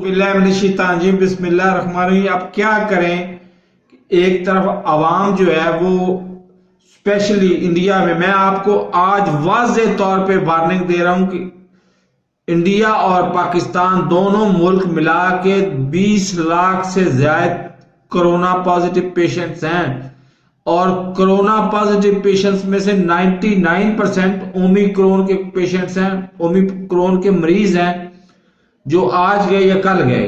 باللہ من الشیطان الرجیم، بسم اللہ الرحمن الرحیم۔ اب کیا کریں؟ ایک طرف عوام جو ہے وہ اسپیشلی انڈیا میں آپ کو آج واضح طور پہ وارننگ دے رہا ہوں کہ انڈیا اور پاکستان دونوں ملک ملا کے 20 لاکھ سے زائد کرونا پازیٹیو پیشنٹس ہیں، اور کرونا پازیٹیو پیشنٹس میں سے 99% اومیکرون کے پیشنٹس ہیں، اومیکرون کے مریض ہیں جو آج گئے یا کل گئے۔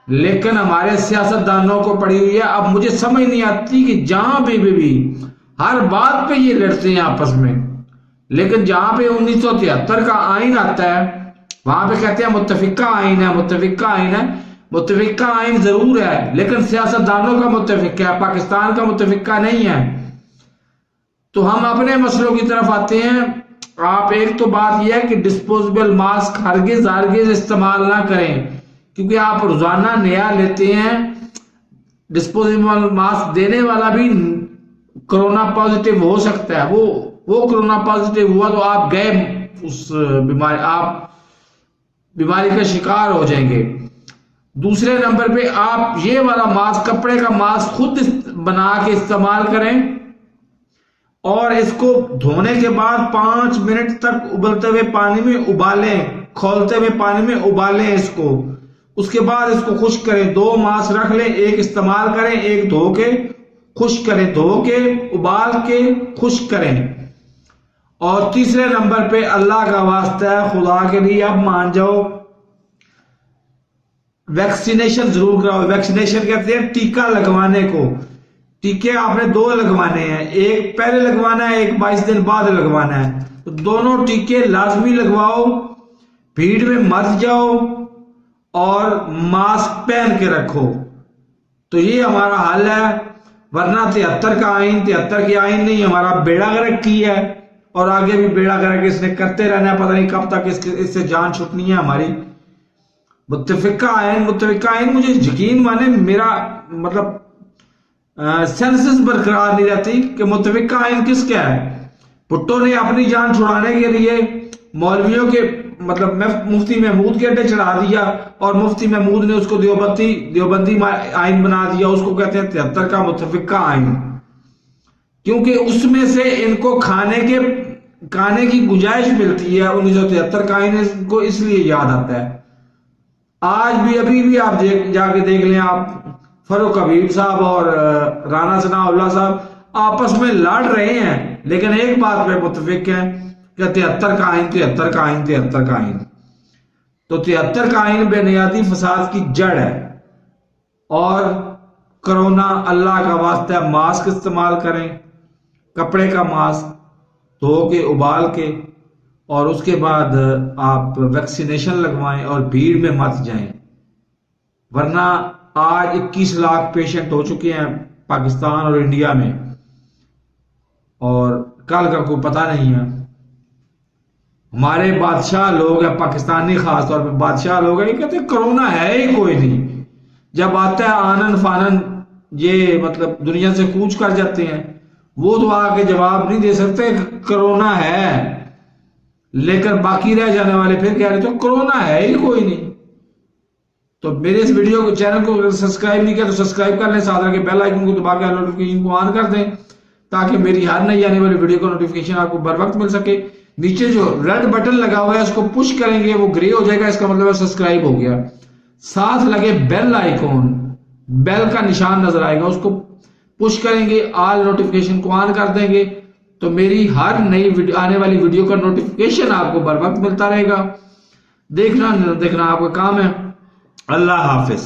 لیکن ہمارے سیاستدانوں کو پڑی ہوئی ہے، اب مجھے سمجھ نہیں آتی کہ جہاں بھی ہر بات پہ یہ لڑتے ہیں آپس میں، لیکن جہاں پہ 1973 کا آئین آتا ہے وہاں پہ کہتے ہیں متفقہ آئین ہے، متفقہ آئین ہے۔ متفقہ آئین ضرور ہے لیکن سیاستدانوں کا متفقہ ہے، پاکستان کا متفقہ نہیں ہے۔ تو ہم اپنے مسئلوں کی طرف آتے ہیں۔ آپ ایک تو بات یہ ہے کہ ڈسپوزیبل ماسک ہرگز استعمال نہ کریں، کیونکہ آپ روزانہ نیا لیتے ہیں۔ ڈسپوزیبل ماسک دینے والا بھی کرونا پازیٹیو ہو سکتا ہے، وہ کرونا پازیٹیو ہوا تو آپ گئے اس بیماری کا شکار ہو جائیں گے۔ دوسرے نمبر پہ آپ یہ والا ماسک، کپڑے کا ماسک خود بنا کے استعمال کریں، اور اس کو دھونے کے بعد 5 منٹ تک ابلتے ہوئے پانی میں ابالیں، کھولتے ہوئے پانی میں ابالیں اس کو۔ اس کے بعد اس کو خشک کریں، 2 ماسک رکھ لیں، ایک استعمال کریں، ایک دھو کے خشک کریں، دھو کے ابال کے خشک کریں۔ اور تیسرے نمبر پہ اللہ کا واسطہ ہے، خدا کے لیے اب مان جاؤ، ویکسینیشن ضرور کراؤ۔ ویکسینیشن کہتے ہیں ٹیکہ لگوانے کو۔ ٹیکے آپ نے 2 لگوانے ہیں، ایک پہلے لگوانا ہے، ایک 22 دن بعد لگوانا ہے۔ تو دونوں ٹیکے لازمی لگواؤ، بھیڑ میں مت جاؤ، اور ماسک پہن کے رکھو۔ تو یہ ہمارا حل ہے، ورنہ 73 کا آئین 73 کے آئین نہیں، ہمارا بیڑا غرق کی ہے، اور آگے بھی بیڑا غرق اس نے کرتے رہنا ہے، پتہ نہیں کب تک اس سے جان چھٹنی ہے ہماری۔ متفقہ آئین مجھے یقین مانے، میرا مطلب سینسز برقرار نہیں رہتی کہ متفقہ آئین کس کا ہے۔ بھٹو نے اپنی جان چھڑانے کے لیے مولویوں کے مطلب مفتی محمود کے اڈے چڑھا دیا، اور مفتی محمود نے اس کو دیوبندی آئین بنا دیا، اس کو کہتے ہیں 73 کا متفقہ آئین، کیونکہ اس میں سے ان کو کھانے کی گنجائش ملتی ہے۔ 1973 کا آئین کو اس لیے یاد آتا ہے۔ آج بھی ابھی بھی آپ جا کے دیکھ لیں، آپ فاروق حبیب صاحب اور رانا ثناء اللہ صاحب آپس میں لڑ رہے ہیں، لیکن ایک بات پہ متفق ہیں کہ 73 کا آئین 73 کا آئین 73 کا آئین۔ تو 73 کا آئین بے نیازی فساد کی جڑ ہے۔ اور کرونا اللہ کا واسطہ ماسک استعمال کریں، کپڑے کا ماسک دھو کے ابال کے، اور اس کے بعد آپ ویکسینیشن لگوائیں، اور بھیڑ میں مت جائیں، ورنہ آج 21 لاکھ پیشنٹ ہو چکے ہیں پاکستان اور انڈیا میں، اور کل کا کوئی پتہ نہیں ہے۔ ہمارے بادشاہ لوگ ہیں، پاکستانی خاص طور پہ بادشاہ لوگ ہیں، یہ کہتے ہیں کرونا ہے ہی کوئی نہیں۔ جب آتا ہے آنن فانن، یہ مطلب دنیا سے کوچ کر جاتے ہیں، وہ تو آ کے جواب نہیں دے سکتے کرونا ہے، لیکن باقی رہ جانے والے پھر کہہ رہے تو کرونا ہے ہی کوئی نہیں۔ تو میرے اس ویڈیو کو چینل کو سبسکرائب نہیں کیا تو سبسکرائب کر لیں، ساتھ رکھ کے بیل آئیکن کو دبا کے نوٹیفکیشن کو آن کر دیں، تاکہ میری ہر نئی آنے والی ویڈیو کو نوٹیفکیشن آپ کو بر وقت مل سکے۔ نیچے جو ریڈ بٹن لگا ہوا ہے اس کو پش کریں گے، وہ گرے ہو جائے گا، اس کا مطلب ہے سبسکرائب ہو گیا۔ ساتھ لگے بیل آئیکن، بیل کا نشان نظر آئے گا، اس کو پش کریں گے، آل نوٹیفکیشن کو آن کر دیں گے، تو میری ہر نئی آنے والی ویڈیو کا نوٹیفکیشن آپ کو بر وقت ملتا رہے گا۔ دیکھنا آپ کا کام ہے۔ اللہ حافظ۔